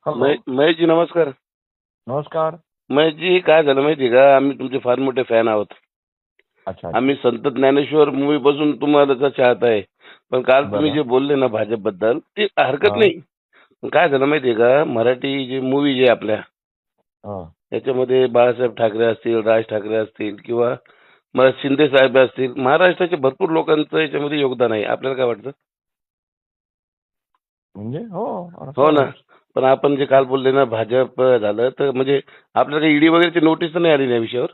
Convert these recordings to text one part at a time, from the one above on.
Hello. Maheshji नमस्कार. नमस्कार. महेशजी काय झालं माहिती का, आम्ही तुमचे फार मोठे फॅन आहोत. अच्छा. आम्ही संत ज्ञानेश्वर मूवी पासून तुम्हाला चाहत आहे. पण काल तुम्ही बरं. जे बोलले ना भाजप बद्दल ते हरकत हा. नाही. पण काय झालं माहितीये का, मराठी जे मूवी जे आपल्या हा. त्याच्यामध्ये बाळासाहेब ठाकरे असतील, राज ठाकरे असतील किंवा मग शिंदे साहेब असतील, महाराष्ट्राच्या भरपूर लोकांचं याच्यामध्ये योगदान आहे. आपल्याला काय वाटतं? म्हणजे हो हो ना. असं. पण आपण जे काल बोलले ना भाजप झालं तर म्हणजे आपल्याला ईडी वगैरेची नोटीस तर नाही आली ना या विषयावर?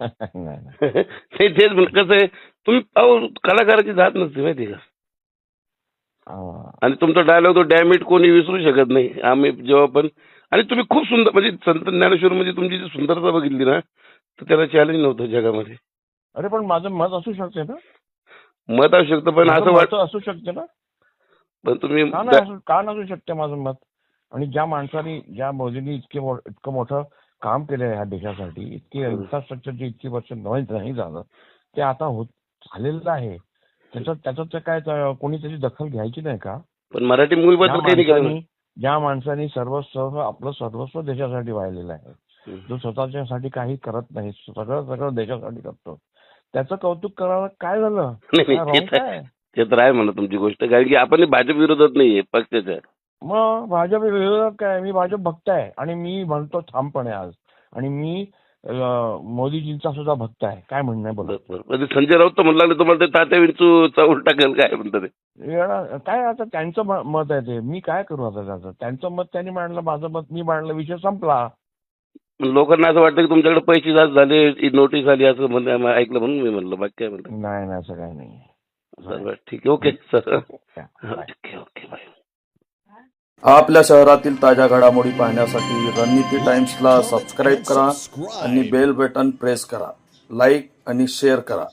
नाही नाही. तेच म्हणलं कसं आहे, तुम्ही अहो कलाकाराची जात नसते माहिती का. हा. आणि तुमचा डायलॉग तो डॅमिट कोणी विसरू शकत नाही. आम्ही जेव्हा पण आणि तुम्ही खूप सुंदर म्हणजे संत ज्ञानेश्वर म्हणजे तुमची जी सुंदरता बघितली ना तर त्याला चॅलेंज नव्हतं जगामध्ये. अरे पण माझं मत असू शकते ना. मत असू शकतं पण माझं असं मत असू शकते ना. पण तुम्ही का नसू शकते माझं मत. आणि ज्या माणसाने ज्या मोदींनी इतकं मोठं काम केलं ह्या देशासाठी, इतकी इन्फ्रास्ट्रक्चरची इतकी वर्ष नाही झालं, ते आता होत झालेलं आहे. त्याच्यात काय कोणी त्याची दखल घ्यायची नाही का? पण मराठी मूवी बद्दल काही नाही केलं. ज्या माणसाने सर्वस्व आपलं सर्वस्व देशासाठी वाहिलेलं आहे, जो स्वतःच्यासाठी काही करत नाही, सगळं देशासाठी करतो, त्याचं कौतुक करायला काय झालं? काय ते तर आहे म्हणा तुमची गोष्ट, कारण की आपण भाजप विरोधात नाहीये पक्षाच्या. मग भाजप विरोधात काय? मी भाजप भक्त आहे आणि मी म्हणतो ठामपणे आज. आणि मी मोदीजींचा सुद्धा भक्त आहे. काय म्हणणं आहे बोला. संजय राऊत तर म्हणू लागले तुम्हाला ते तात्या विंचूचा उलटा केल काय म्हणतात ते. काय आता त्यांचं मत आहे ते, मी काय करू आता त्याचं. त्यांचं मत त्यांनी मांडलं, माझं मत मी मांडलं, विषय संपला. लोकांना असं वाटतं की तुमच्याकडे पैसे जास्त झाले, नोटीस आली असं ऐकलं म्हणून मी म्हणलं, बाकी काय म्हणलं. नाही नाही असं काही नाही. बरं ठीक आहे. Okay sir. Okay okay bye. आपल्या शहरातील ताज्या घडामोडी पाहण्यासाठी रणनीती टाइम्सला सबस्क्राईब करा आणि बेल बटन प्रेस करा. लाईक आणि शेअर करा.